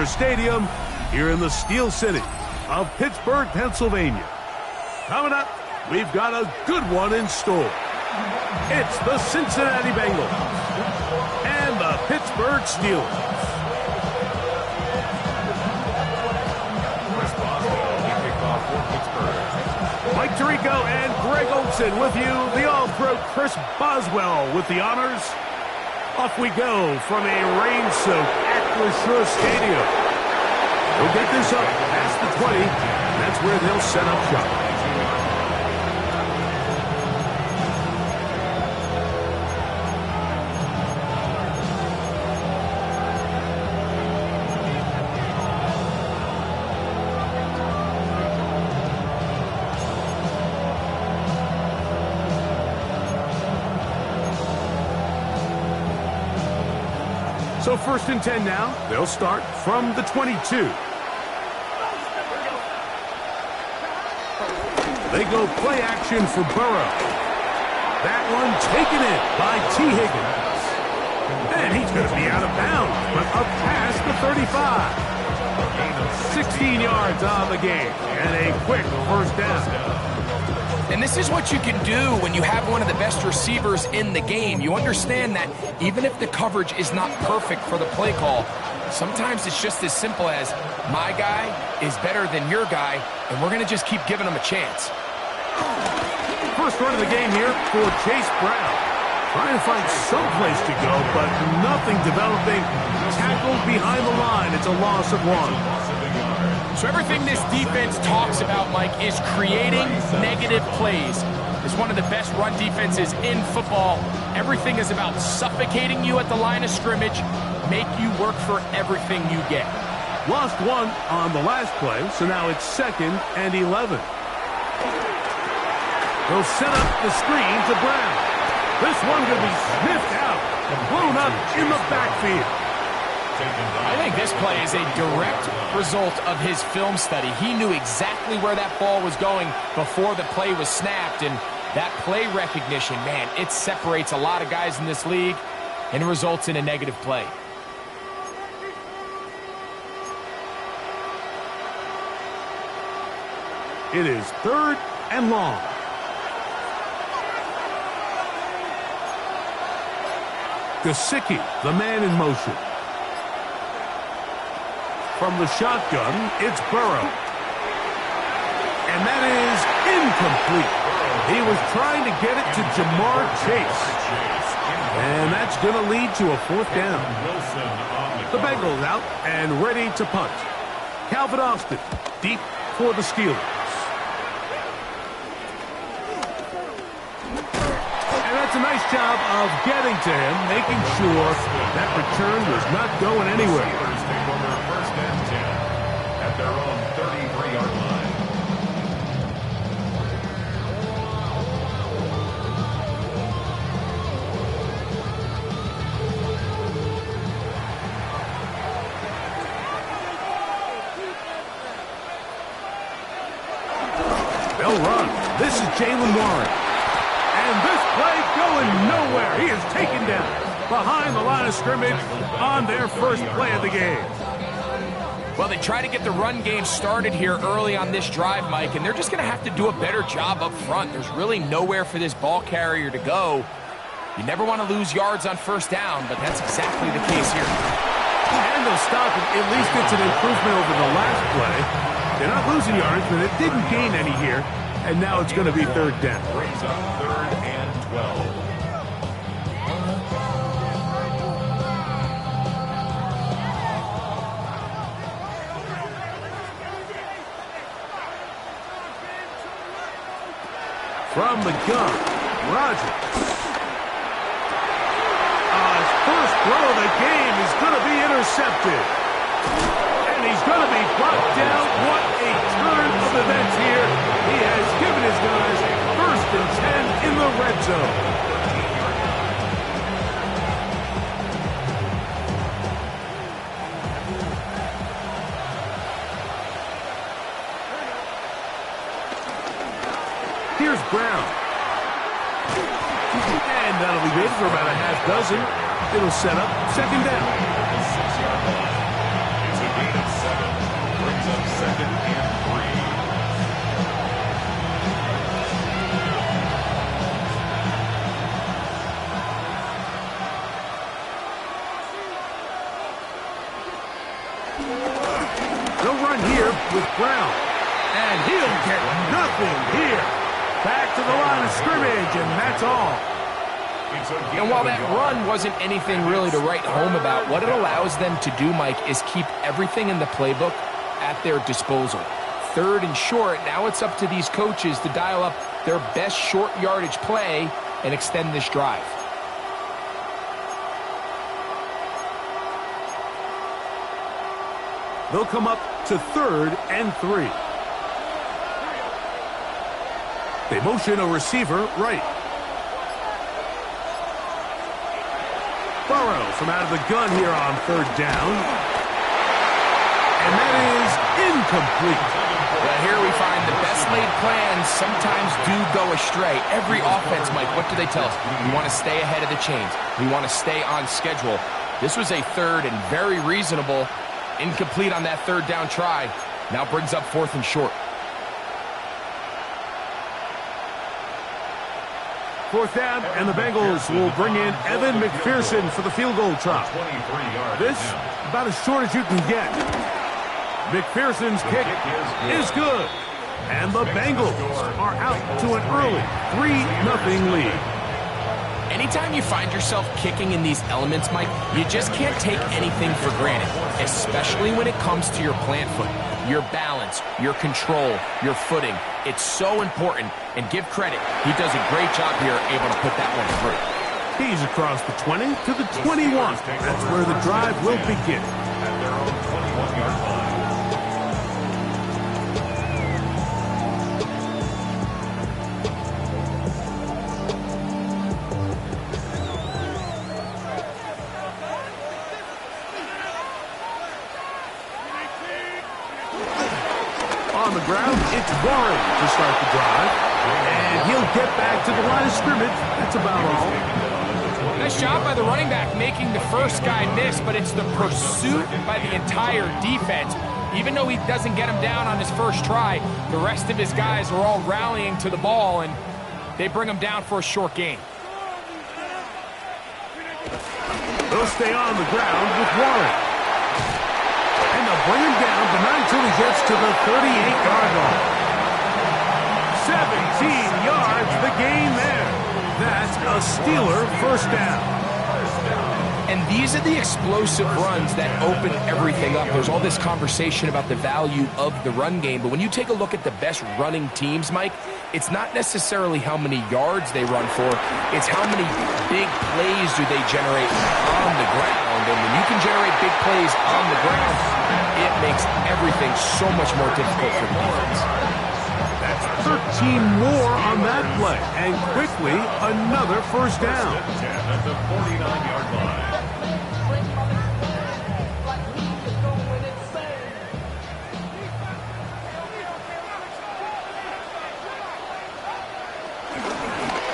Stadium here in the Steel City of Pittsburgh, Pennsylvania. Coming up, we've got a good one in store. It's the Cincinnati Bengals and the Pittsburgh Steelers. Mike Tirico and Greg Olsen with you. The All-Pro Chris Boswell with the honors. Off we go from a rain-soaked Acrisure Stadium. We'll get this up past the 20. That's where they'll set up shop. So 1st and 10 now. They'll start from the 22. They go play action for Burrow. That one taken in by T. Higgins. And he's going to be out of bounds, but up past the 35. 16 yards on the game, and a quick 1st down. And this is what you can do when you have one of the best receivers in the game. You understand that even if the coverage is not perfect for the play call, sometimes it's just as simple as my guy is better than your guy, and we're going to just keep giving him a chance. First run of the game here for Chase Brown. Trying to find some place to go, but nothing developing. Tackled behind the line. It's a loss of 1. So everything this defense talks about, Mike, is creating negative plays. It's one of the best run defenses in football. Everything is about suffocating you at the line of scrimmage, make you work for everything you get. Lost 1 on the last play, so now it's 2nd and 11. They'll set up the screen to Brown. This one going to be sniffed out and blown up in the backfield. I think this play is a direct result of his film study. He knew exactly where that ball was going before the play was snapped, and that play recognition, man, it separates a lot of guys in this league and results in a negative play. It is 3rd and long. Gesicki, the man in motion. From the shotgun, it's Burrow. And that is incomplete. He was trying to get it to Jamar Chase. And that's going to lead to a 4th down. The Bengals out and ready to punt. Calvin Austin, deep for the Steelers. And that's a nice job of getting to him, making sure that return was not going anywhere. At their own 33-yard line. They'll run. This is Jaylen Warren. And this play going nowhere. He is taken down behind the line of scrimmage on their first play of the game. Well, they try to get the run game started here early on this drive, Mike, and they're just going to have to do a better job up front. There's really nowhere for this ball carrier to go. You never want to lose yards on 1st down, but that's exactly the case here. And they'll stop it. At least it's an improvement over the last play. They're not losing yards, but it didn't gain any here. And now it's going to be 3rd down. Brings up 3rd and 12. From the gun, Rodgers. His first throw of the game is going to be intercepted. And he's going to be brought down. What a turn of events here. He has given his guys 1st and 10 in the red zone. Here's Brown. And that'll be good for about a half dozen. It'll set up 2nd down. They'll run here with Brown. And he'll get nothing here. Back to the line of scrimmage, and that's all. And while that run wasn't anything really to write home about, what it allows them to do, Mike, is keep everything in the playbook at their disposal. Third and short, now it's up to these coaches to dial up their best short yardage play and extend this drive. They'll come up to 3rd and 3. They motion a receiver right. Burrow from out of the gun here on 3rd down. And that is incomplete. Well, here we find the best laid plans sometimes do go astray. Every offense, Mike, what do they tell us? We want to stay ahead of the chains. We want to stay on schedule. This was a 3rd and very reasonable. Incomplete on that 3rd down try. Now brings up 4th and short. 4th down, and the Bengals will bring in Evan McPherson for the field goal try. This, about as short as you can get. McPherson's kick is good. And the Bengals are out to an early 3-0 lead. Anytime you find yourself kicking in these elements, Mike, you just can't take anything for granted, especially when it comes to your plant foot, your balance, your control, your footing. It's so important, and give credit. He does a great job here able to put that one through. He's across the 20 to the 21. That's where the drive will begin. At their own 21-yard line. On the ground, it's Warren to start the drive. And he'll get back to the line of scrimmage. That's about all. Nice job by the running back making the first guy miss, but it's the pursuit by the entire defense. Even though he doesn't get him down on his first try, the rest of his guys are all rallying to the ball, and they bring him down for a short gain. They'll stay on the ground with Warren. And they'll bring him down, but not until he gets to the 38-yard line. 17 yards, the gain there. That's a Steeler first down. And these are the explosive runs that open everything up. There's all this conversation about the value of the run game, but when you take a look at the best running teams, Mike, it's not necessarily how many yards they run for, it's how many big plays do they generate on the ground. And when you can generate big plays on the ground, it makes everything so much more difficult for the defense. That's 13 more on that play, and quickly another first down. At the 49-yard line.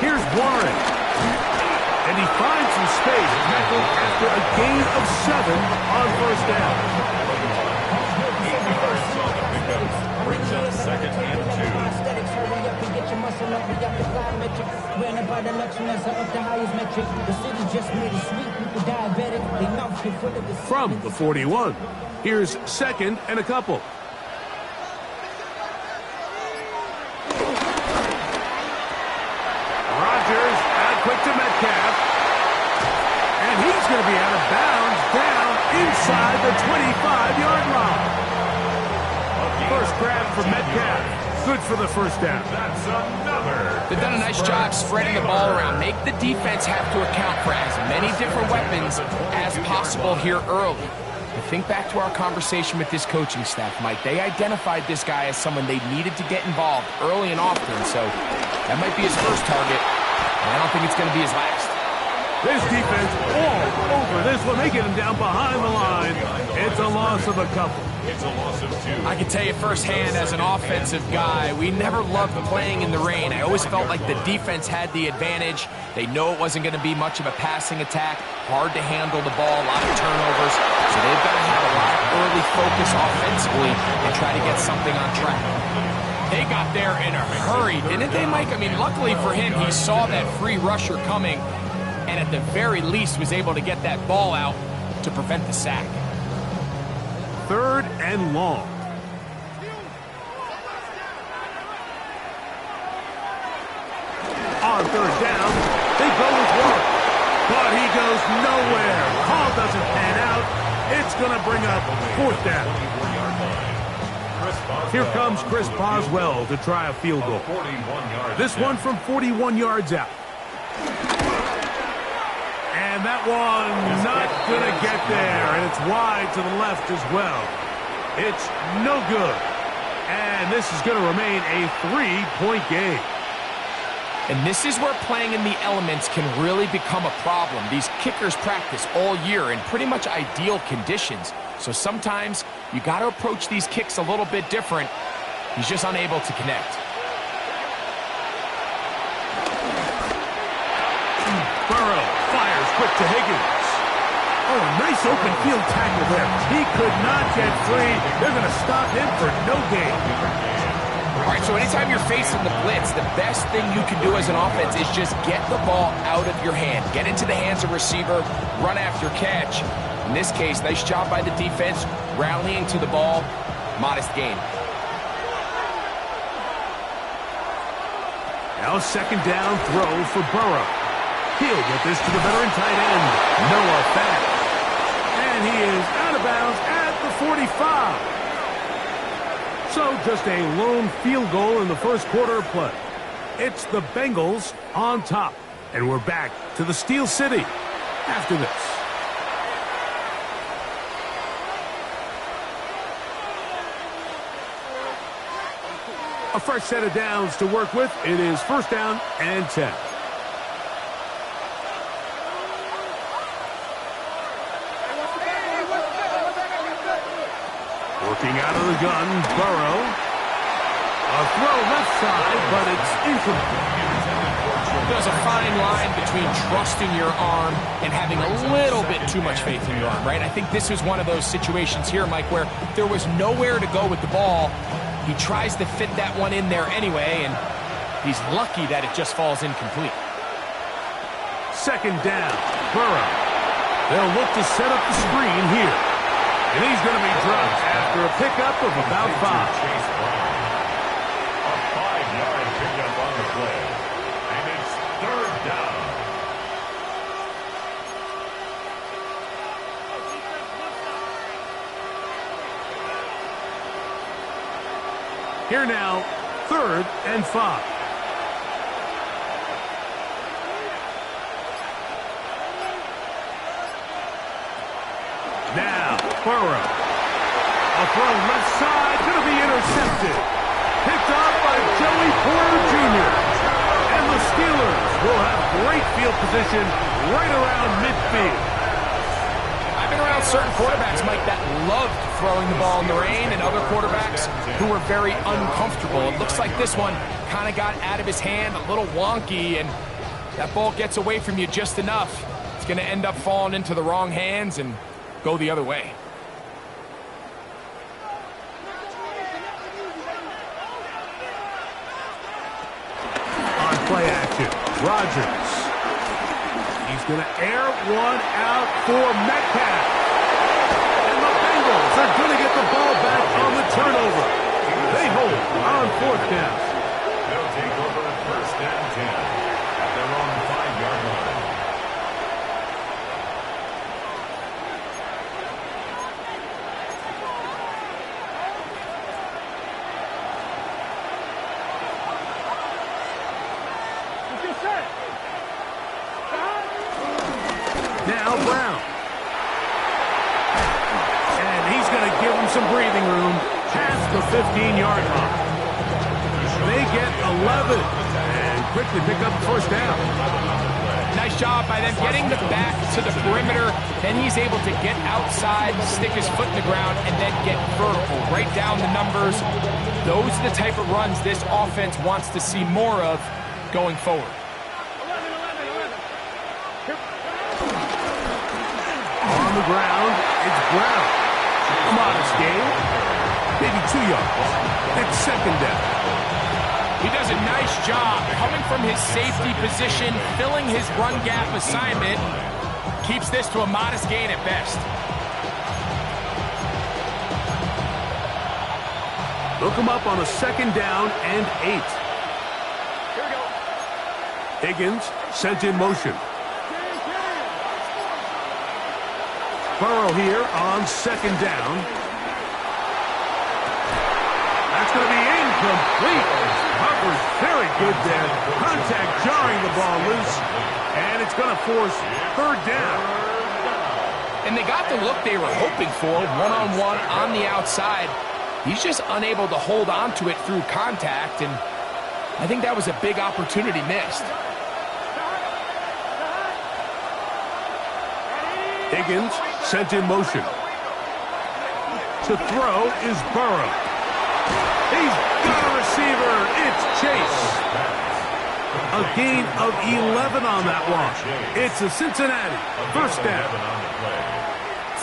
Here's Warren. And he finds some space, tackled after a gain of 7 on first down. Brings up 2nd and 2. From the 41, here's 2nd and a couple. Rodgers out quick to Metcalf. And he's going to be out of bounds down inside the 25-yard line. First grab for Metcalf. Good for the first down. That's another. They've done a nice job spreading the ball around. Make the defense have to account for as many different weapons as possible here early. I think back to our conversation with this coaching staff, Mike. They identified this guy as someone they needed to get involved early and often, so that might be his first target, and I don't think it's going to be his last. This defense all over this one. They get him down behind the line. It's a loss of a couple. It's a loss of 2. I can tell you firsthand as an offensive guy, we never loved playing in the rain. I always felt like the defense had the advantage. They know it wasn't going to be much of a passing attack, hard to handle the ball, a lot of turnovers. So they've got to have a lot of early focus offensively and try to get something on track. They got there in a hurry, didn't they, Mike? I mean, luckily for him, he saw that free rusher coming and at the very least was able to get that ball out to prevent the sack. 3rd and long. On 3rd down, they go with Warren. But he goes nowhere. Call doesn't pan out. It's going to bring up 4th down. Here comes Chris Boswell to try a field goal. This one from 41 yards out. And that one's not going to get there. And it's wide to the left as well. It's no good. And this is going to remain a 3-point game. And this is where playing in the elements can really become a problem. These kickers practice all year in pretty much ideal conditions. So sometimes you got to approach these kicks a little bit different. He's just unable to connect. Burrow fires quick to Higgins. Oh, nice open field tackle there. He could not get free. They're going to stop him for no gain. All right, so anytime you're facing the blitz, the best thing you can do as an offense is just get the ball out of your hand. Get into the hands of receiver, run after catch. In this case, nice job by the defense, rallying to the ball, modest gain. Now 2nd down throw for Burrow. He'll get this to the veteran tight end, Noah Fant. And he is out of bounds at the 45. So just a lone field goal in the 1st quarter of play. It's the Bengals on top. And we're back to the Steel City after this. A fresh set of downs to work with. It is 1st down and 10. Working out of the gun, Burrow. A throw left side, but it's incomplete. There's a fine line between trusting your arm and having a little bit too much faith in your arm, right? I think this was one of those situations here, Mike, where there was nowhere to go with the ball. He tries to fit that one in there anyway, and he's lucky that it just falls incomplete. 2nd down, Burrow. They'll look to set up the screen here. And he's going to be dropped after a pickup of about 5. A 5-yard pickup on the play. And it's 3rd down. Here now, 3rd and 5. Now, Burrow. A throw left side, going to be intercepted. Picked off by Joey Porter Jr. And the Steelers will have great field position right around midfield. I've been around certain quarterbacks, Mike, that loved throwing the ball in the rain, and other quarterbacks who were very uncomfortable. It looks like this one kind of got out of his hand, a little wonky, and that ball gets away from you just enough. It's going to end up falling into the wrong hands and go the other way. On play action, Rodgers. He's going to air one out for Metcalf. And the Bengals are going to get the ball back on the turnover. They hold on 4th down. They'll take over at 1st and 10 at their own 5-yard line. Now Brown. And he's going to give him some breathing room past the 15-yard line. They get 11 and quickly pick up 1st down. Nice job by them getting the back to the perimeter. Then he's able to get outside, stick his foot in the ground, and then get vertical. Right down the numbers. Those are the type of runs this offense wants to see more of going forward. On the ground, it's Brown. A modest gain, maybe 2 yards. It's 2nd down. He does a nice job coming from his safety position, filling his run gap assignment. Keeps this to a modest gain at best. Hook him up on a 2nd down and 8. Higgins sent in motion. Burrow here on 2nd down. That's going to be incomplete. Cover's very good there. Contact jarring the ball loose. And it's going to force 3rd down. And they got the look they were hoping for, one-on-one on the outside. He's just unable to hold on to it through contact, and I think that was a big opportunity missed. Higgins sent in motion. To throw is Burrow. He's got a receiver. It's Chase. A gain of 11 on that one. It's a Cincinnati 1st down.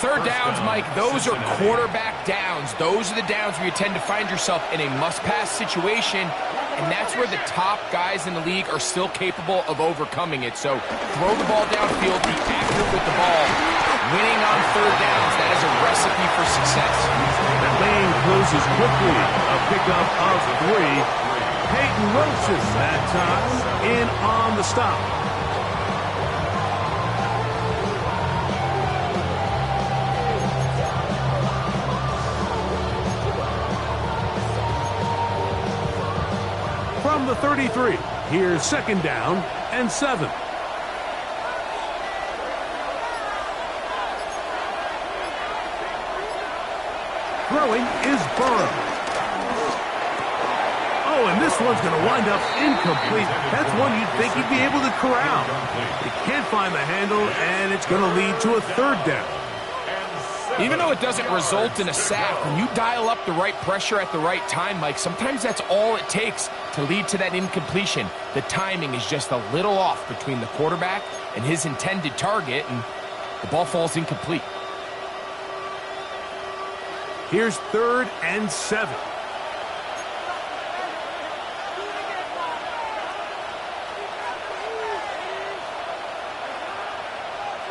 3rd downs, Mike, those are quarterback downs. Those are the downs where you tend to find yourself in a must-pass situation, and that's where the top guys in the league are still capable of overcoming it. So throw the ball downfield, be accurate with the ball. Winning on 3rd downs, that is a recipe for success. The lane closes quickly. A pickup of 3. Peyton Wilson that time in on the stop. From the 33, here's 2nd down and 7. Throwing is Burrow. Oh, and this one's going to wind up incomplete. That's one you'd think he'd be able to corral. He can't find the handle, and it's going to lead to a 3rd down. Even though it doesn't result in a sack, when you dial up the right pressure at the right time, Mike, sometimes that's all it takes to lead to that incompletion. The timing is just a little off between the quarterback and his intended target, and the ball falls incomplete. Here's 3rd and 7.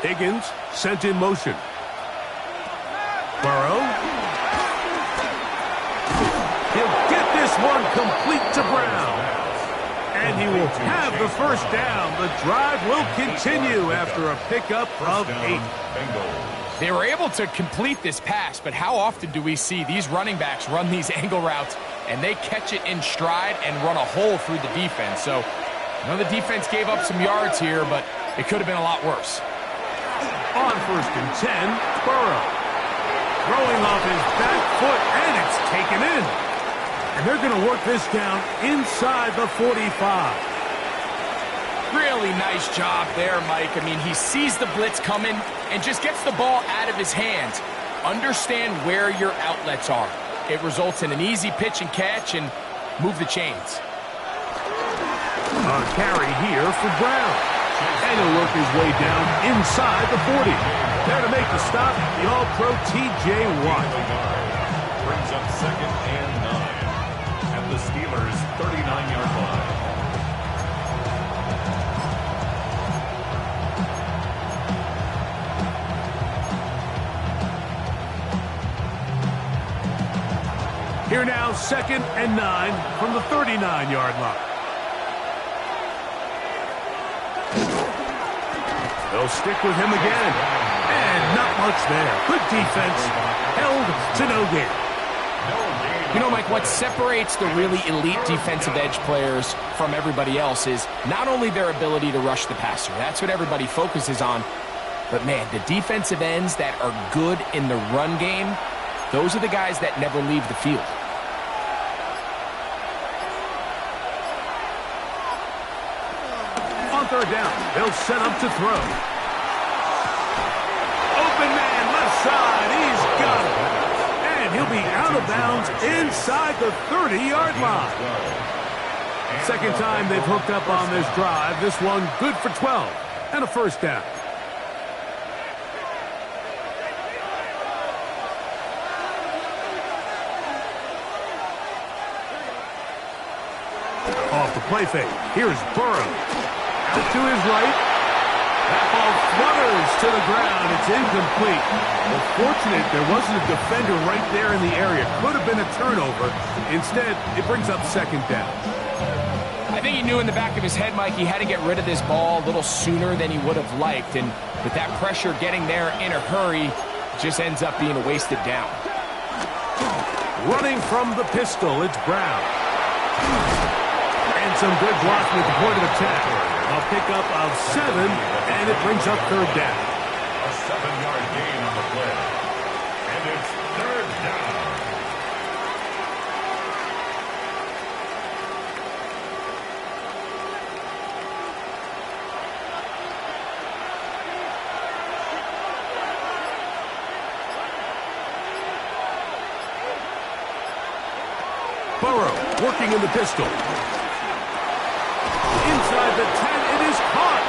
Higgins sent in motion. Burrow. He'll get this one complete to Brown. And he will have the 1st down. The drive will continue after a pickup of 8. They were able to complete this pass, but how often do we see these running backs run these angle routes and they catch it in stride and run a hole through the defense? So, I know the defense gave up some yards here, but it could have been a lot worse. On 1st and 10, Burrow. Throwing off his back foot, and it's taken in. And they're going to work this down inside the 45. Really nice job there, Mike. I mean, he sees the blitz coming and just gets the ball out of his hands. Understand where your outlets are. It results in an easy pitch and catch and move the chains. A carry here for Brown. And he'll work his way down inside the 40. There to make the stop, the All-Pro T.J. Watt. Brings up 2nd and 9 at the Steelers' 39-yard line. Here now, 2nd and 9 from the 39-yard line. They'll stick with him again. And not much there. Good defense. Held to no gain. You know, Mike, what separates the really elite defensive edge players from everybody else is not only their ability to rush the passer. That's what everybody focuses on. But, man, the defensive ends that are good in the run game, those are the guys that never leave the field. On 3rd down, they'll set up to throw. Open man, left side, he's got it. And he'll be out of bounds inside the 30-yard line. 2nd time they've hooked up on this drive. This one good for 12 and a 1st down. Off the play fake. Here's Burrow. Out to his right. That ball flutters to the ground. It's incomplete. Well, fortunate there wasn't a defender right there in the area. Could have been a turnover. Instead, it brings up second down. I think he knew in the back of his head, Mike, he had to get rid of this ball a little sooner than he would have liked. And with that pressure getting there in a hurry, it just ends up being a wasted down. Running from the pistol, it's Brown. And some good blocking at the point of attack. A pickup of 7, and it brings up third down. A 7-yard gain on the play. And it's third down. Burrow working in the pistol. Inside the 10, it is caught.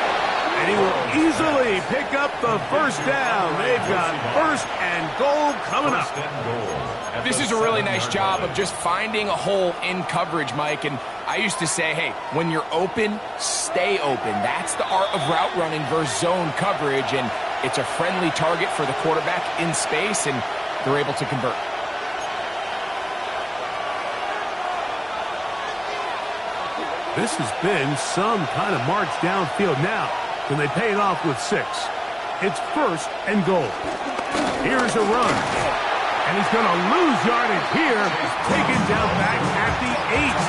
And he will easily pick up the first down. They've got first and goal coming up. This is a really nice job of just finding a hole in coverage, Mike. And I used to say, hey, when you're open, stay open. That's the art of route running versus zone coverage. And it's a friendly target for the quarterback in space, and they're able to convert. This has been some kind of march downfield. Now, can they pay it off with 6? It's first and goal. Here's a run. And he's going to lose yardage here. Taken down back at the 8.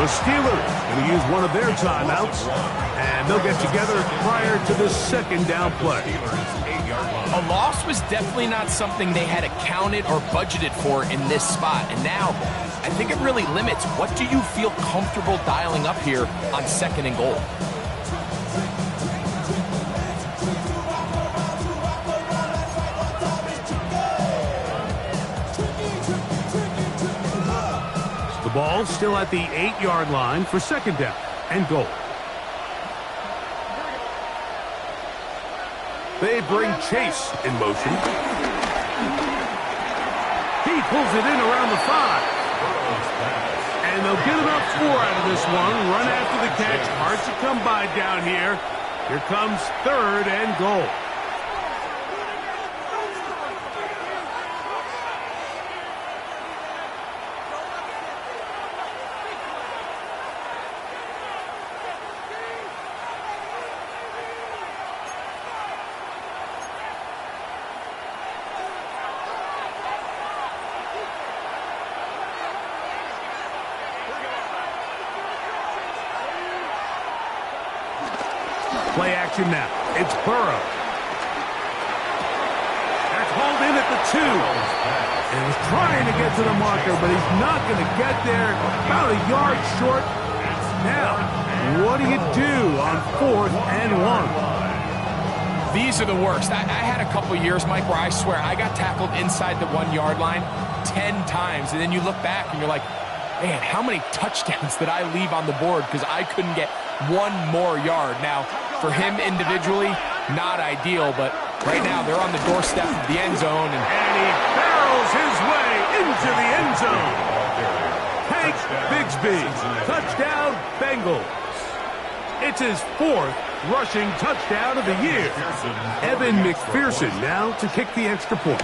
The Steelers going to use one of their timeouts. And they'll get together prior to the second down play. A loss was definitely not something they had accounted or budgeted for in this spot. And now, I think it really limits what do you feel comfortable dialing up here on second and goal. The ball still at the 8-yard line for second down and goal. They bring Chase in motion. He pulls it in around the 5. And they'll get about 4 out of this one. Run after the catch. Hard to come by down here. Here comes third and goal. Play action now. It's Burrow. That's hauled in at the 2. And he's trying to get to the marker, but he's not going to get there. About a yard short. Now, what do you do on 4th and 1? These are the worst. I had a couple years, Mike, where I swear I got tackled inside the 1-yard line 10 times. And then you look back and you're like, man, how many touchdowns did I leave on the board because I couldn't get one more yard? Now, for him individually, not ideal, but right now they're on the doorstep of the end zone. And he barrels his way into the end zone. Hank Bigsby, touchdown Bengals. It's his 4th rushing touchdown of the year. Evan McPherson now to kick the extra point.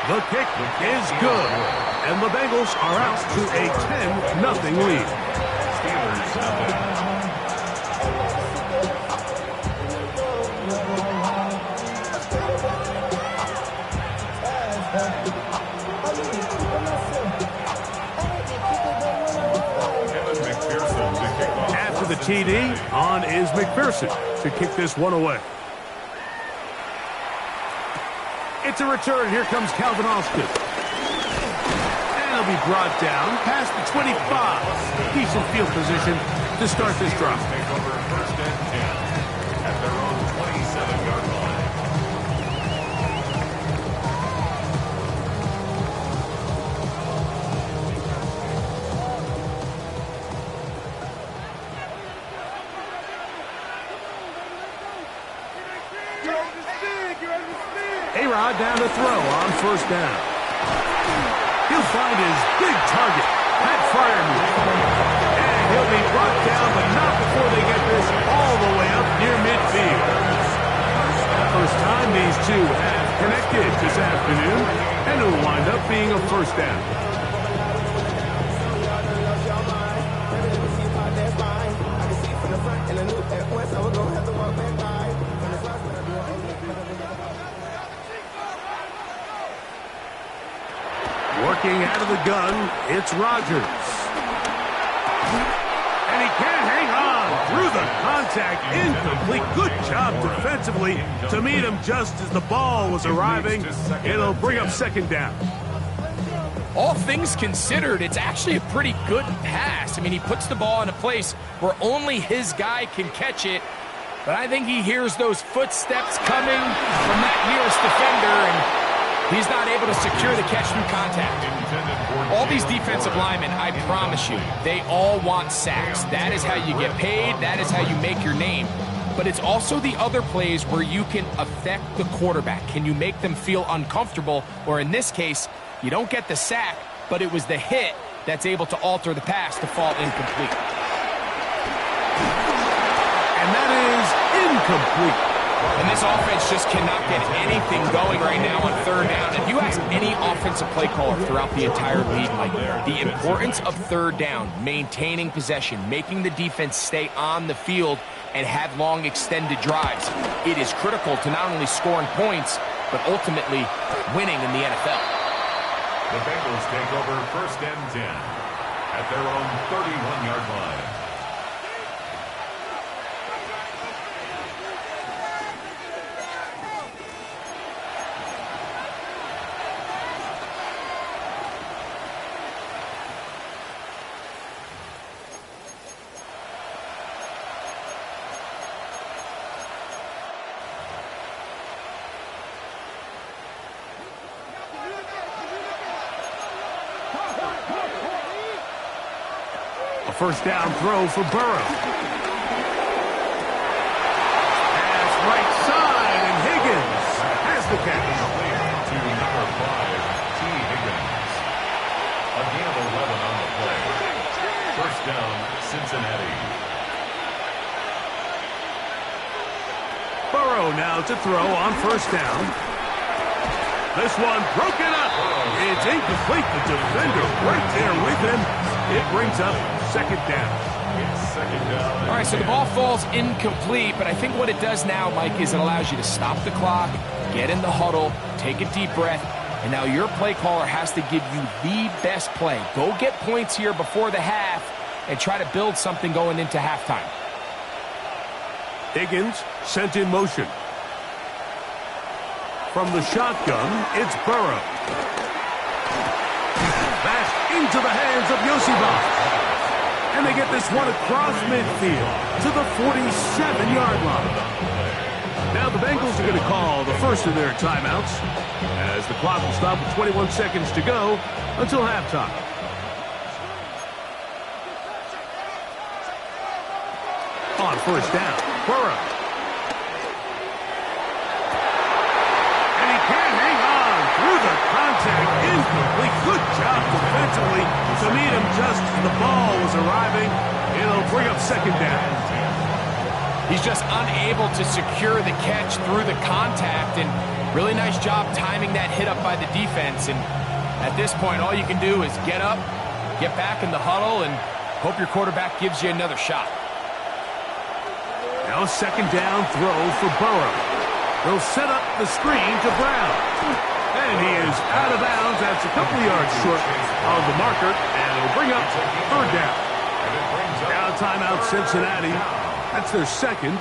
The kick is good, and the Bengals are out to a 10-0 lead. After the TD, on is McPherson to kick this one away. It's a return. Here comes Calvin Austin. And he'll be brought down past the 25. Decent field position to start this drive. Take over first and 10 at their own 27-yard line. A-Rod down to throw on first down. He'll find his big target, Pat Fryermuth. And he'll be brought down, but not before they get this all the way up time these two have connected this afternoon, and it will wind up being a first down. Working out of the gun, it's Rodgers. And he can't hang on through the contact. Incomplete. Good job defensively to meet him just as the ball was arriving. It'll bring up second down. All things considered, it's actually a pretty good pass. I mean, he puts the ball in a place where only his guy can catch it. But I think he hears those footsteps coming from that nearest defender, and he's not able to secure the catch through contact. All these defensive linemen, I promise you, they all want sacks. That is how you get paid. That is how you make your name. But it's also the other plays where you can affect the quarterback. Can you make them feel uncomfortable? Or in this case, you don't get the sack, but it was the hit that's able to alter the pass to fall incomplete. And that is incomplete. And this offense just cannot get anything going right now on third down. If you ask any offensive play caller throughout the entire league, like the importance of third down, maintaining possession, making the defense stay on the field and have long extended drives, it is critical to not only scoring points, but ultimately winning in the NFL. The Bengals take over first and 10 at their own 31-yard line. A first down throw for Burrow. Pass right side, and Higgins has the catch. To number 5, T. Higgins. A gain of 11 on the play. First down, Cincinnati. Burrow now to throw on first down. This one broken up. It's incomplete. The defender right there with him. It brings up second down. All right, so the ball falls incomplete, but I think what it does now, Mike, is it allows you to stop the clock, get in the huddle, take a deep breath, and now your play caller has to give you the best play. Go get points here before the half and try to build something going into halftime. Higgins sent in motion. From the shotgun, it's Burrow. Pass into the hands of Yosibach. And they get this one across midfield to the 47-yard line. Now the Bengals are going to call the first of their timeouts as the clock will stop with 21 seconds to go until halftime. On first down, Burrow. And he can't hang on through the contact. Incomplete. Good job defensively to meet him just as the ball was arriving. It'll bring up second down. He's just unable to secure the catch through the contact, and really nice job timing that hit up by the defense. And at this point, all you can do is get up, get back in the huddle, and hope your quarterback gives you another shot. Now a second down throw for Burrow. They'll set up the screen to Brown. And he is out of bounds. That's a couple of yards short of the marker, and it'll bring up third down. Now timeout Cincinnati. That's their second.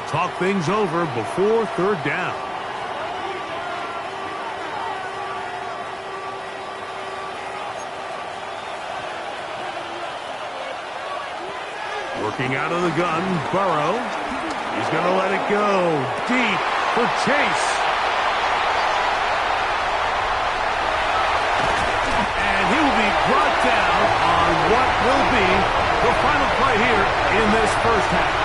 Talk things over before third down. Working out of the gun, Burrow. He's going to let it go deep for Chase. And he will be brought down on what will be the final play here in this first half.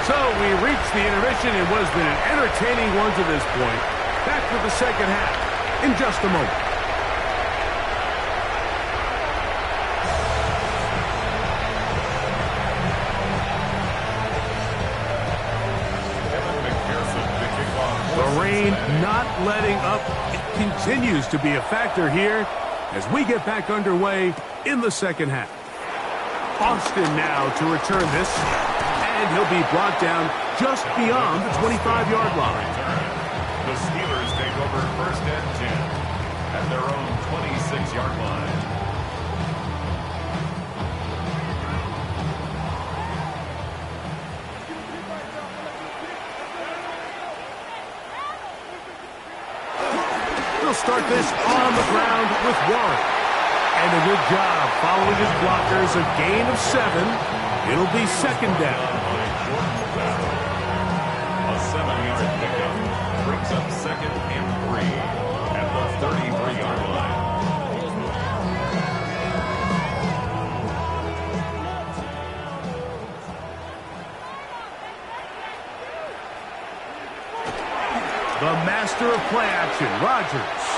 So we reach the intermission in what has been an entertaining one to this point. Back with the second half in just a moment. rain not letting up. It continues to be a factor here as we get back underway in the second half. Austin now to return this, and he'll be brought down just beyond the 25-yard line. The Steelers take over first and 10 at their own 26-yard line. He'll start this on the ground with Warren. And a good job following his blockers, a gain of 7. It'll be second down. A 7-yard pickup brings up second and 3 at the 33-yard line. The master of play action, Rodgers.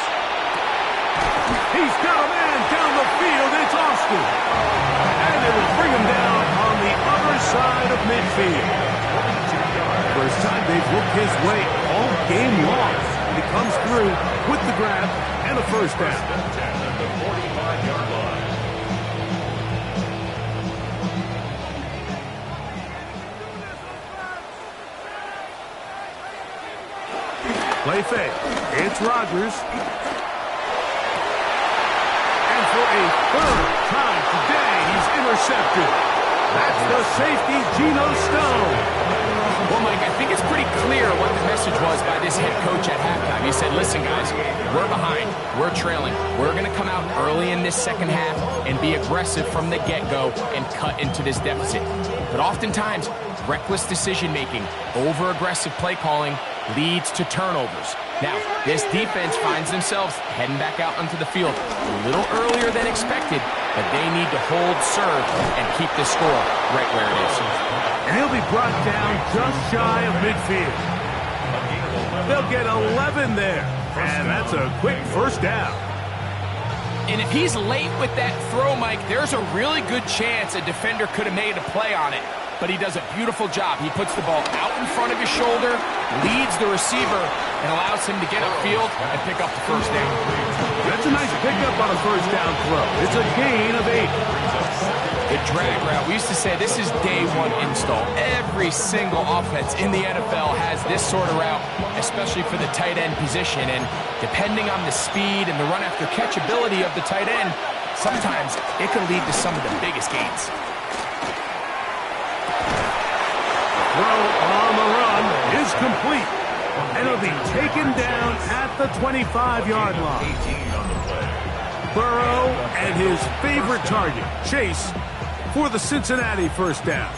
He's got a man down the field. It's Austin. And it'll bring him down on the other side of midfield. First time they've looked his way all game long. And he comes through with the grab and a first down. At the 45-yard line. Play fake. It's Rodgers. And for a third time today, he's intercepted. That's the safety, Geno Stone. Well, Mike, I think it's pretty clear what the message was by this head coach at halftime. He said, listen, guys, we're behind. We're trailing. We're going to come out early in this second half and be aggressive from the get-go and cut into this deficit. But oftentimes, reckless decision-making, over-aggressive play calling leads to turnovers. Now, this defense finds themselves heading back out onto the field a little earlier than expected, but they need to hold serve and keep the score right where it is. And he'll be brought down just shy of midfield. They'll get 11 there, and that's a quick first down. And if he's late with that throw, Mike, there's a really good chance a defender could have made a play on it. But he does a beautiful job. He puts the ball out in front of his shoulder, leads the receiver, and allows him to get upfield and pick up the first down. That's a nice pickup on a first down throw. It's a gain of 8. The drag route, we used to say this is day one install. Every single offense in the NFL has this sort of route, especially for the tight end position. And depending on the speed and the run after catch ability of the tight end, sometimes it can lead to some of the biggest gains. Throw on the run is complete. And it'll be taken down at the 25-yard line. Burrow and his favorite target, Chase, for the Cincinnati first down.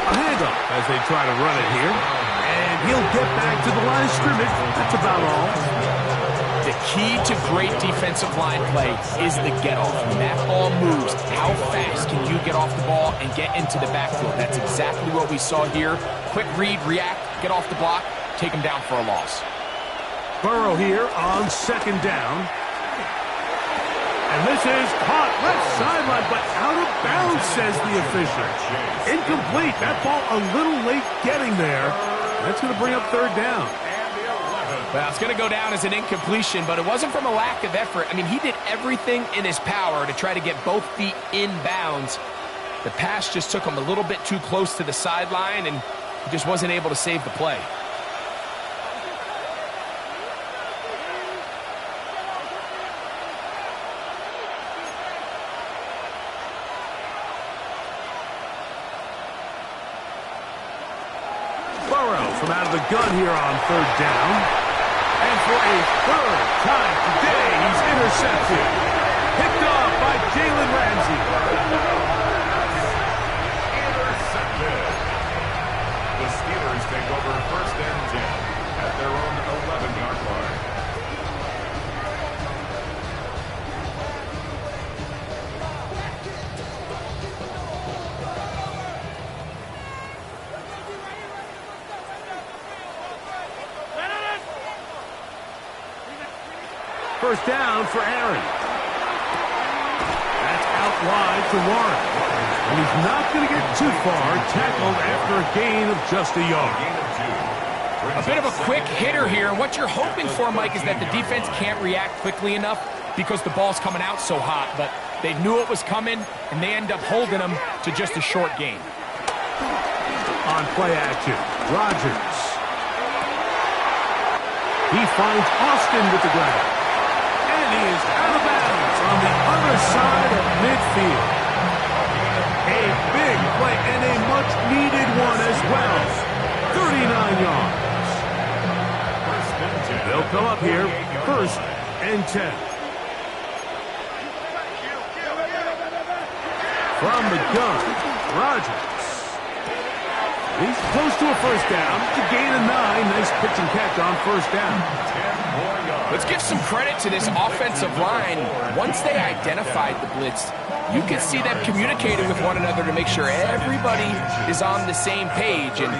A handoff as they try to run it here. And he'll get back to the line of scrimmage. That's about all. The key to great defensive line play is the get-off. When that ball moves, how fast can you get off the ball and get into the backfield? That's exactly what we saw here. Quick read, react, get off the block, take him down for a loss. Burrow here on second down. And this is caught left sideline, but out of bounds, says the official. Incomplete. That ball a little late getting there. That's going to bring up third down. Well, it's going to go down as an incompletion, but it wasn't from a lack of effort. I mean, he did everything in his power to try to get both feet in bounds. The pass just took him a little bit too close to the sideline, and he just wasn't able to save the play. Burrow from out of the gun here on third down. And for a third time today, he's intercepted. Picked off by Jalen Ramsey. Intercepted. The Steelers take over first and 10 at their own 11-yard line. First down for Aaron. That's out wide to Warren. And he's not going to get too far, tackled after a gain of just a yard. A bit of a quick hitter here, and what you're hoping for, Mike, is that the defense can't react quickly enough because the ball's coming out so hot, but they knew it was coming, and they end up holding them to just a short gain. On play action, Rodgers. He finds Austin with the grab. And he is out of bounds on the other side of midfield. A big play and a much-needed one as well. 39 yards. They'll come up here, 1st and 10. From the gun, Rodgers. He's close to a first down. To gain a 9. Nice pitch and catch on first down. Let's give some credit to this offensive line. Once they identified the blitz, you could see them communicating with one another to make sure everybody is on the same page. And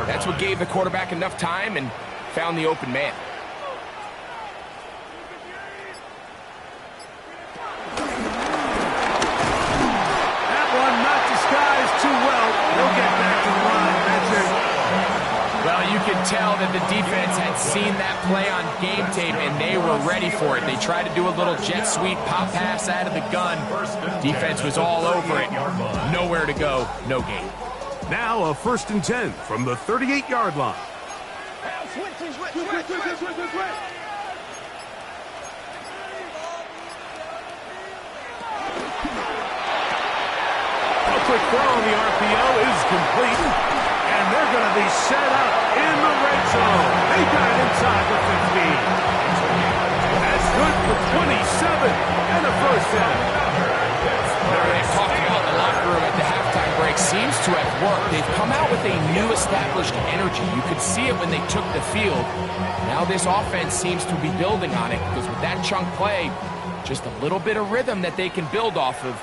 that's what gave the quarterback enough time and found the open man. That one not disguised too well. He'll get back to the line. That's it. Well, you can tell that the defense had seen that play on game tape, and they were ready for it. They tried to do a little jet sweep pop pass out of the gun. Defense was all over it. Nowhere to go, no gain. Now a 1st and 10 from the 38-yard line. A quick throw on the RPO is complete. And they're going to be set up in the red zone. They got it inside the 15. That's good for 27 and a first down. They've talked about the locker room at the halftime break. Seems to have worked. They've come out with a new established energy. You could see it when they took the field. Now this offense seems to be building on it because with that chunk play, just a little bit of rhythm that they can build off of.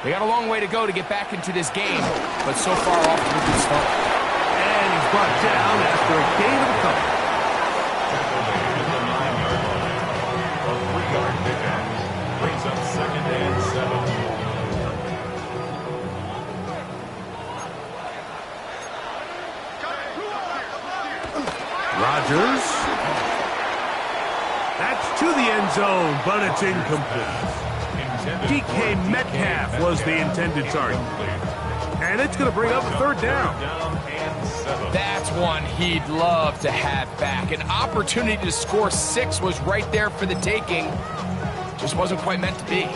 They got a long way to go to get back into this game, but so far off to a good start. And he's brought down after a gain of a couple. A 3-yard pickup brings up 2nd and 7. Rodgers. That's to the end zone, but it's incomplete. DK Metcalf was the intended target. And it's going to bring up a 3rd down. That's one he'd love to have back. An opportunity to score 6 was right there for the taking. Just wasn't quite meant to be.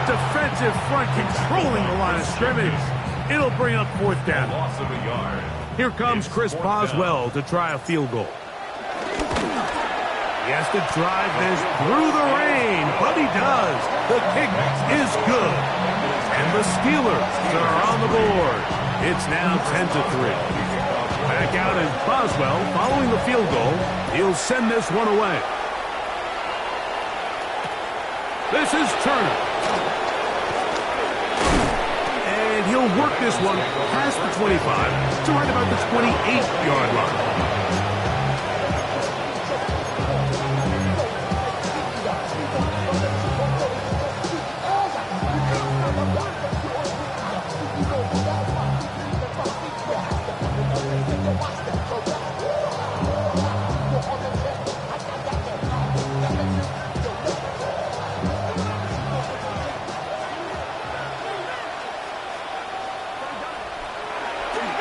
Defensive front controlling the line of scrimmage. It'll bring up 4th down. Loss of a yard. Here comes Chris Boswell to try a field goal. He has to drive this through the rain, but he does. The kick is good. And the Steelers are on the board. It's now 10-3. Back out is Boswell following the field goal. He'll send this one away. This is Turner. And he'll work this one past the 25 to right about the 28-yard line.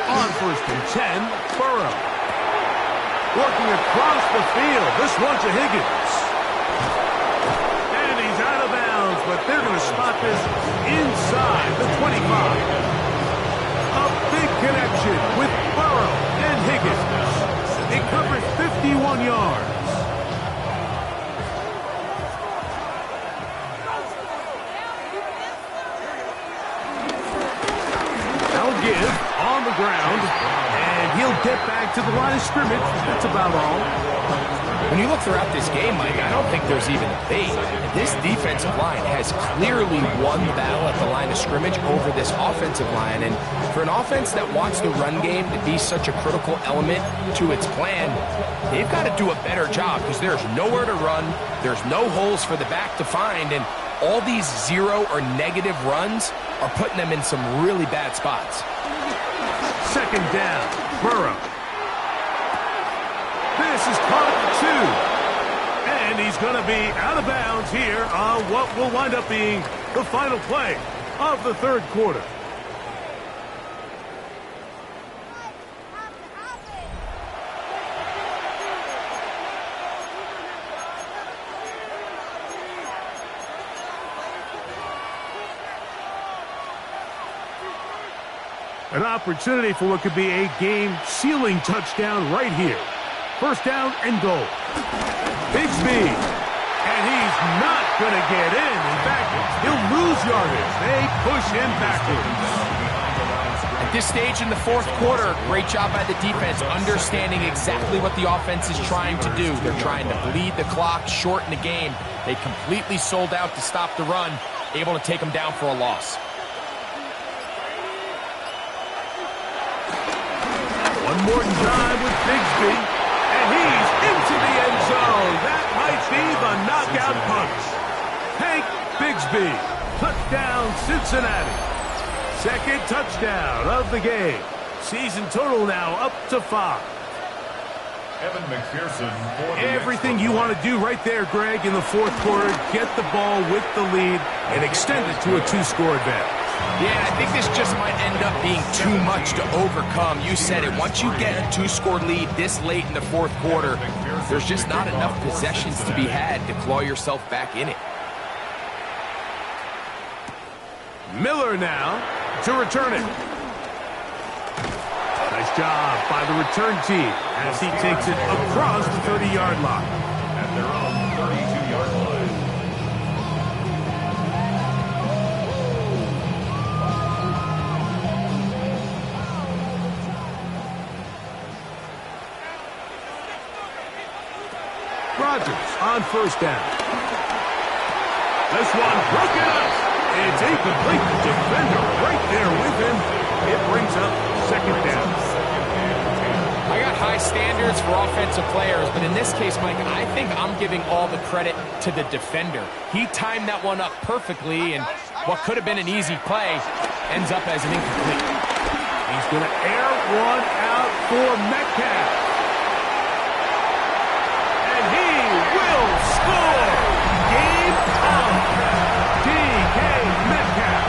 On 1st and 10, Burrow. Working across the field. This one's to Higgins. And he's out of bounds, but they're going to spot this inside the 25. A big connection with Burrow and Higgins. It covers 51 yards. They'll give on the ground, and he'll get back to the line of scrimmage. That's about all. When you look throughout this game, Mike, I don't think there's even a debate. This defensive line has clearly won the battle at the line of scrimmage over this offensive line. And for an offense that wants the run game to be such a critical element to its plan, they've got to do a better job because there's nowhere to run. There's no holes for the back to find. And all these zero or negative runs are putting them in some really bad spots. Second down, Burrow. This is caught at 2. And he's going to be out of bounds here on what will wind up being the final play of the third quarter. An opportunity for what could be a game-sealing touchdown right here. First down and goal. Bigsby. And he's not going to get in. In fact, he'll lose yardage. They push him backwards. At this stage in the fourth quarter, great job by the defense, understanding exactly what the offense is trying to do. They're trying to bleed the clock, shorten the game. They completely sold out to stop the run, able to take them down for a loss. One more time with Bigsby. And he's into the end zone. That might be the knockout punch. Hank Bigsby. Touchdown, Cincinnati. Second touchdown of the game. Season total now up to 5. Evan McPherson. Everything you want to do right there, Greg, in the fourth quarter. Get the ball with the lead and extend it to a 2-score advantage. Yeah, I think this just might end up being too much to overcome. You said it. Once you get a 2-score lead this late in the fourth quarter, there's just not enough possessions to be had to claw yourself back in it. Miller now to return it. Nice job by the return team as he takes it across the 30-yard line. At their own 32-yard line. Rodgers on first down. This one broken up. It's incomplete. Defender right there with him. It brings up second down. I got high standards for offensive players, but in this case, Mike, I think I'm giving all the credit to the defender. He timed that one up perfectly, and what could have been an easy play ends up as an incomplete. He's going to air one out for Metcalf. Score! Game on! DK Metcalf.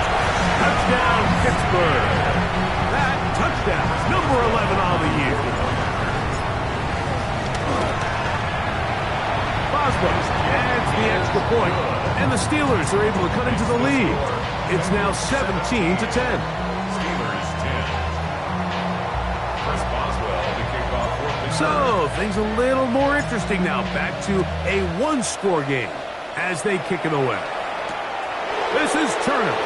Touchdown, Pittsburgh. That touchdown is number 11 on the year. Boswell adds the extra point, and the Steelers are able to cut into the lead. It's now 17-10. Steelers 10. Chris Boswell to kick off fourth. So, things a little more interesting now. Back to a 1-score game as they kick it away. This is Turner.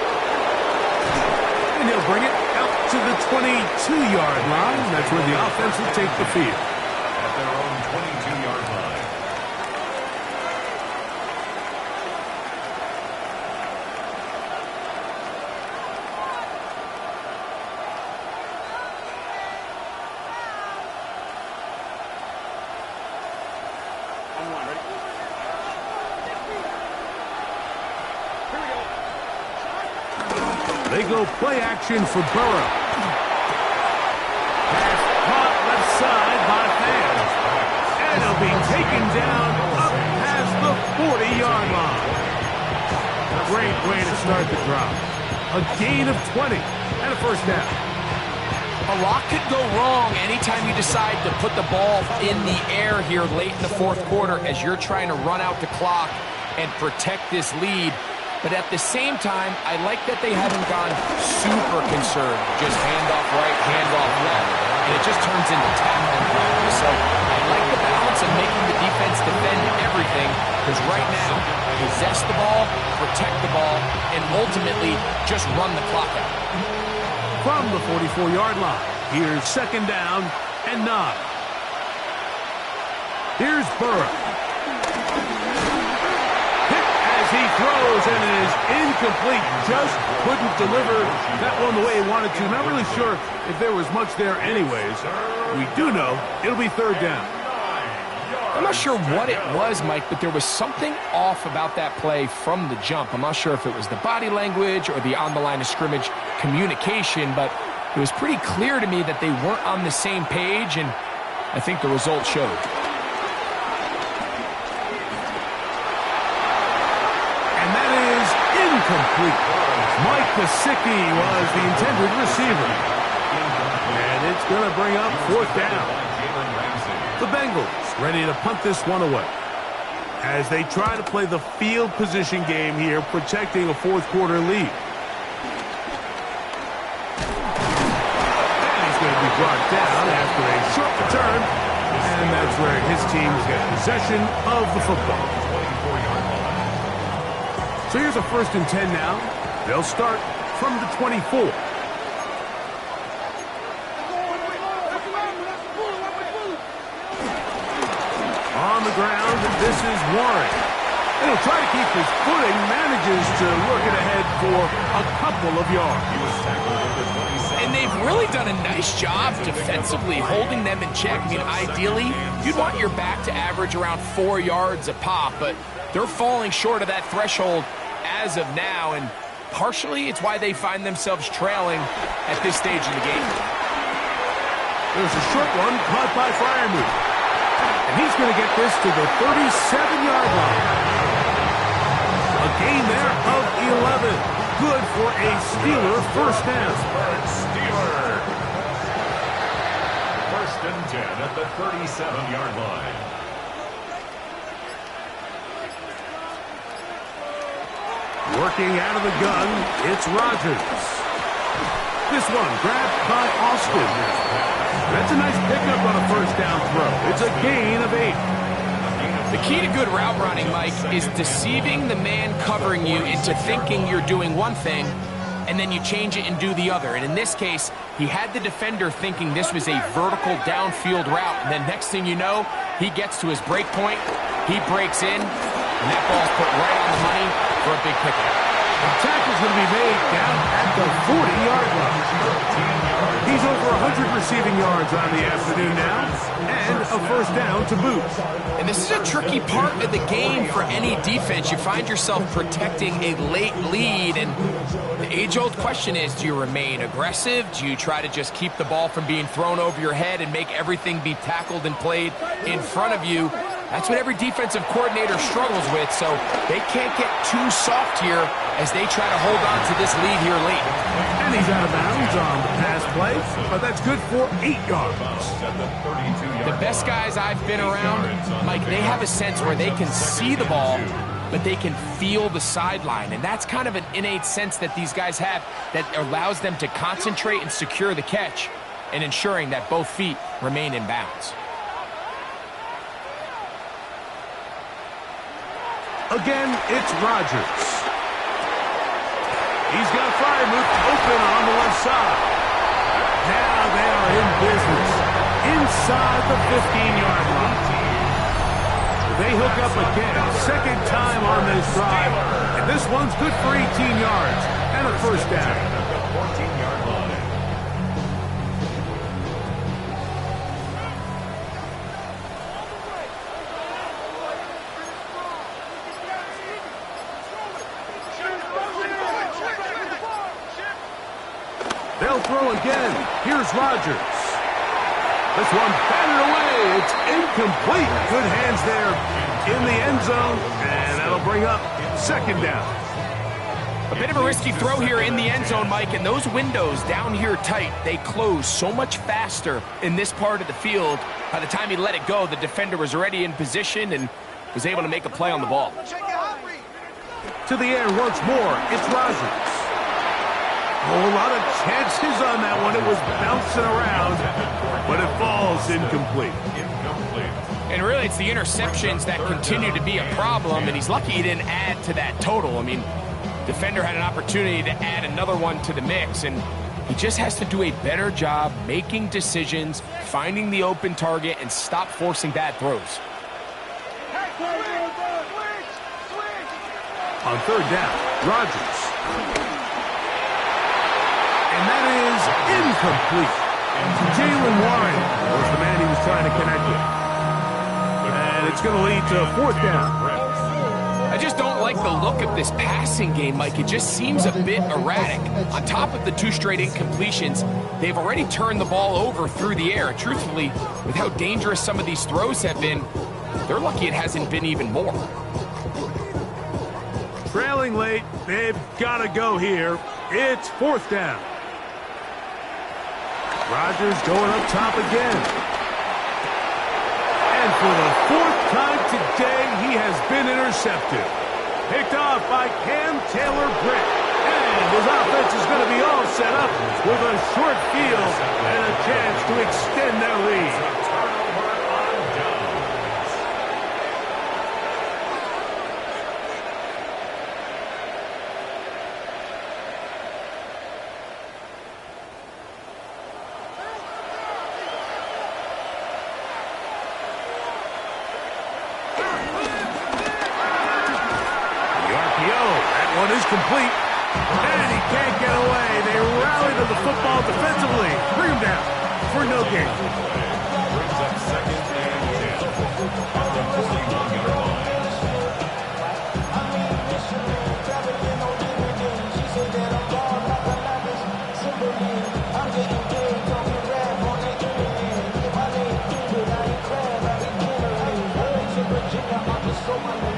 And he'll bring it out to the 22-yard line. That's where the offense will take the field. At their own 22-yard line. They go play action for Burrow. Pass caught left side by fans. And he'll be taken down up past the 40-yard line. Great way to start the drive. A gain of 20 and a first down. A lot could go wrong anytime you decide to put the ball in the air here late in the fourth quarter as you're trying to run out the clock and protect this lead. But at the same time, I like that they haven't gone super conserved. Just handoff right, handoff left. And it just turns into tackling practice. So I like the balance of making the defense defend everything. Because right now, possess the ball, protect the ball, and ultimately just run the clock out. From the 44-yard line, Here's second down and 9. Here's Burrow. Hit as he throws, and it is incomplete. Just couldn't deliver that one the way he wanted to. Not really sure if there was much there anyways. We do know it'll be third down. I'm not sure what it was, Mike, but there was something off about that play from the jump. I'm not sure if it was the body language or the on-the-line of scrimmage communication, but it was pretty clear to me that they weren't on the same page, and I think the result showed. And that is incomplete. Mike Gesicki was the intended receiver. And it's going to bring up fourth down. The Bengals ready to punt this one away as they try to play the field position game here, protecting a fourth quarter lead. And he's going to be brought down after a short return, and that's where his teams get possession of the football. So here's a 1st and 10 now. They'll start from the 24. On the ground, this is Warren. And he'll try to keep his footing, manages to work it ahead for a couple of yards. And they've really done a nice job defensively holding them in check. I mean, ideally, you'd want your back to average around 4 yards a pop, but they're falling short of that threshold as of now, and partially it's why they find themselves trailing at this stage in the game. There's a short one caught by Freiermuth. And he's going to get this to the 37-yard line. A gain there of 11. Good for a Steeler first down. Steeler. 1st and 10 at the 37-yard line. Working out of the gun, it's Rodgers. This one grabbed by Austin. That's a nice pickup on a first down throw. It's a gain of 8. The key to good route running, Mike, is deceiving the man covering you into thinking you're doing one thing, and then you change it and do the other. And in this case, he had the defender thinking this was a vertical downfield route, and then next thing you know, he gets to his break point, he breaks in, and that ball's put right on the money for a big pickup. The tackle's going to be made down at the 40-yard line. He's over 100 receiving yards on the afternoon now, and a first down to boot. And this is a tricky part of the game for any defense. You find yourself protecting a late lead, and the age-old question is, do you remain aggressive? Do you try to just keep the ball from being thrown over your head and make everything be tackled and played in front of you? That's what every defensive coordinator struggles with, so they can't get too soft here as they try to hold on to this lead here late. And he's out of bounds on the pass play, but that's good for 8 yards. The best guys I've been around, Mike, they have a sense where they can see the ball, but they can feel the sideline, and that's kind of an innate sense that these guys have that allows them to concentrate and secure the catch and ensuring that both feet remain in bounds. Again, it's Rodgers. He's got Freiermuth open on the left side. Now they are in business inside the 15-yard line. They hook up again, second time on this drive, and this one's good for 18 yards and a first down. They'll throw again. Here's Rodgers. This one batted away. It's incomplete. Good hands there in the end zone, and that'll bring up second down. A bit of a risky throw here in the end zone, Mike, and those windows down here tight, they close so much faster in this part of the field. By the time he let it go, the defender was already in position and was able to make a play on the ball. To the air once more. It's Rodgers. Oh, a lot of chances on that one. It was bouncing around, but it falls incomplete. And really, it's the interceptions that continue to be a problem, and he's lucky he didn't add to that total. I mean, defender had an opportunity to add another one to the mix, and He just has to do a better job making decisions, finding the open target, and stop forcing bad throws. On third down, Rodgers. And that is incomplete. Jalen Warren was the man he was trying to connect with. And it's going to lead to fourth down. I just don't like the look of this passing game, Mike. It just seems a bit erratic. On top of the 2 straight incompletions, they've already turned the ball over through the air. And truthfully, with how dangerous some of these throws have been, they're lucky it hasn't been even more. Trailing late, they've got to go here. It's fourth down. Rodgers going up top again. And for the 4th time today, he has been intercepted. Picked off by Cam Taylor-Britt. And his offense is going to be all set up with a short field and a chance to extend their lead. One is complete, and he can't get away. They rally to the football defensively. Bring him down for no gain. Brings up second and 10 on the 41-yard line.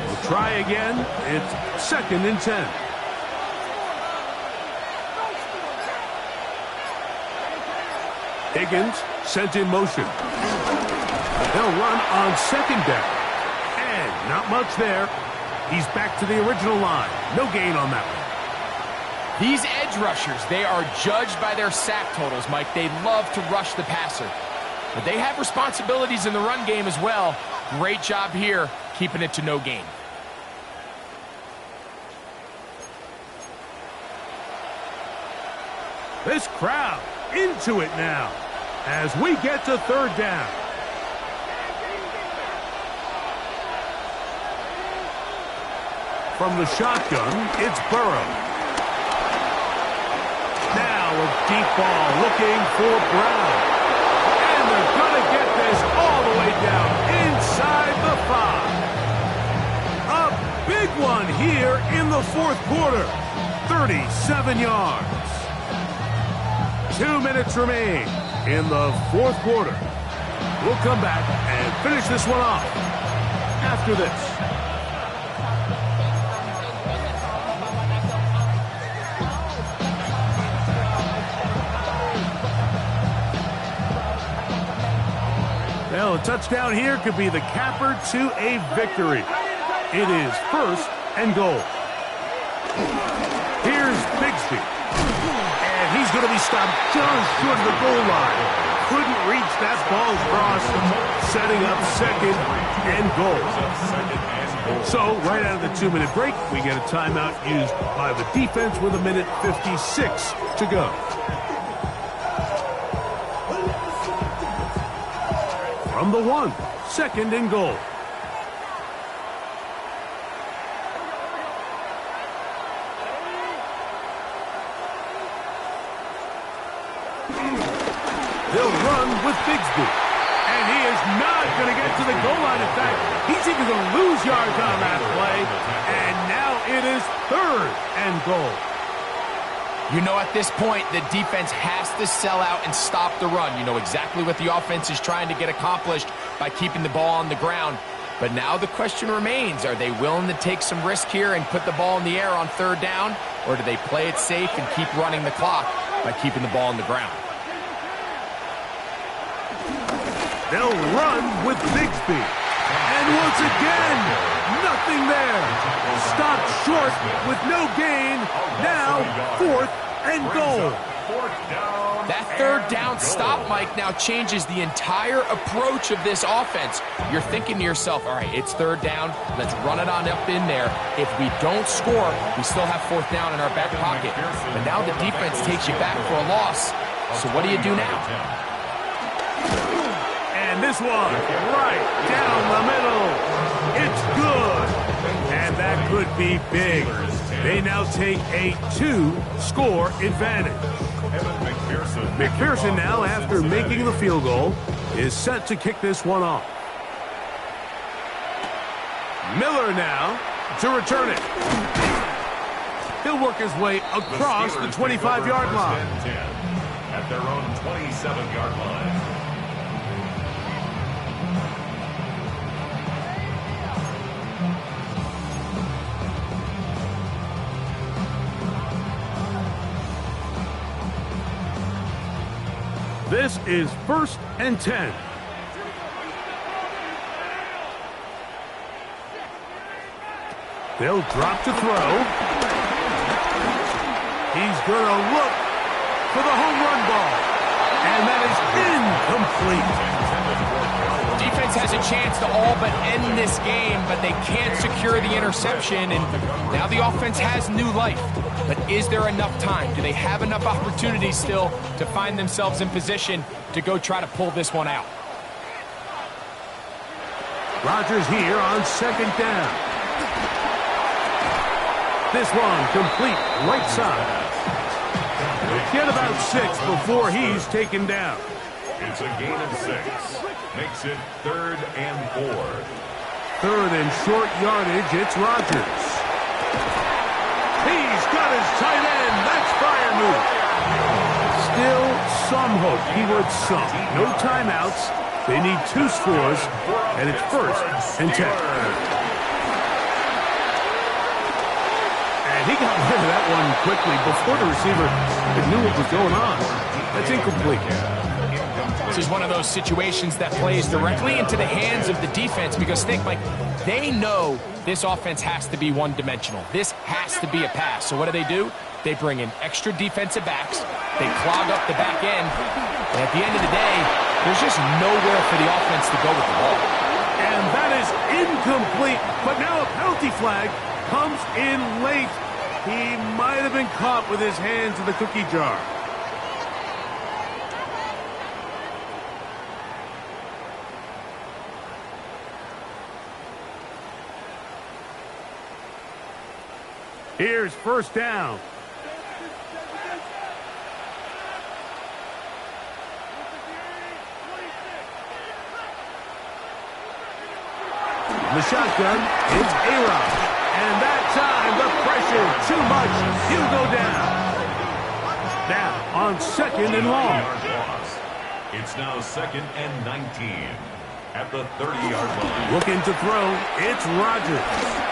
We'll try again. It's second and 10. Higgins sent in motion. They'll run on second down. And not much there. He's back to the original line. No gain on that one. These edge rushers, they are judged by their sack totals, Mike. They love to rush the passer. But they have responsibilities in the run game as well. Great job here, keeping it to no gain. This crowd into it now as we get to third down. From the shotgun, it's Burrow. Now a deep ball looking for Brown. And they're going to get this all the way down inside the 5. A big one here in the fourth quarter. 37 yards. 2 minutes remain in the fourth quarter. We'll come back and finish this one off after this. Well, a touchdown here could be the capper to a victory. It is first and goal. Here's Bigsby. And he's going to be stopped just short of the goal line. Couldn't reach that ball across, setting up second and goal. So, right out of the 2-minute break, we get a timeout used by the defense with 1:56 to go. From the 1, second and goal. They'll run with Bigsby. And he is not going to get to the goal line. In fact, he's even going to lose yards on that play. And now it is third and goal. You know, at this point, the defense has to sell out and stop the run. You know exactly what the offense is trying to get accomplished by keeping the ball on the ground. But now the question remains, are they willing to take some risk here and put the ball in the air on third down? Or do they play it safe and keep running the clock by keeping the ball on the ground? They'll run with Bigsby. And once again, nothing there. Stopped short with no gain. Now, fourth and goal. fourth down. That third down stop, Mike, now changes the entire approach of this offense. You're thinking to yourself, all right, it's third down. Let's run it on up in there. If we don't score, we still have fourth down in our back pocket. But now the defense takes you back for a loss. So what do you do now? And this one, right down the middle. It's good. And that could be big. They now take a 2-score advantage. McPherson now, after making the field goal, is set to kick this one off. Miller now to return it. He'll work his way across the 25-yard line. At their own 27-yard line. This is 1st and 10. They'll drop to throw. He's going to look for the home run ball. And that is incomplete. Defense has a chance to all but end this game, but they can't secure the interception, and now the offense has new life. But is there enough time? Do they have enough opportunities still to find themselves in position to go try to pull this one out? Rodgers here on 2nd down. This one complete right side. Get about 6 before he's taken down. It's a gain of 6. Makes it 3rd and 4. 3rd and short yardage, it's Rodgers. He's got his tight end. That's fire move. Still some hope he would some. No timeouts. They need 2 scores, and it's 1st and 10. And he got rid of that one quickly before the receiver knew what was going on. That's incomplete. This is one of those situations that plays directly into the hands of the defense because, think, Mike, they know this offense has to be one-dimensional. This has to be a pass. So what do? They bring in extra defensive backs. They clog up the back end. And at the end of the day, there's just nowhere for the offense to go with the ball. And that is incomplete. But now a penalty flag comes in late. He might have been caught with his hands in the cookie jar. Here's 1st down. The shotgun, it's A-Rod. And that time, the pressure, too much, he'll go down. Now, on 2nd and long. It's now 2nd and 19. At the 30-yard line. Looking to throw, it's Rodgers.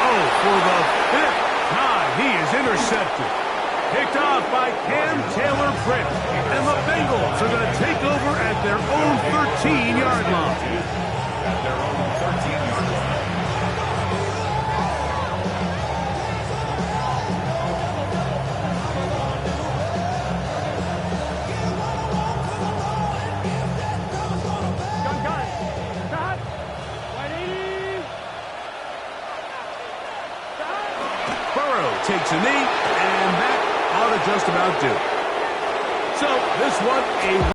Oh, for the 5th time, he is intercepted. Picked off by Cam Taylor-Britt. And the Bengals are going to take over at their own 13-yard line. At their own 13-yard line. Takes a knee, and that ought to just about do it. So this one, a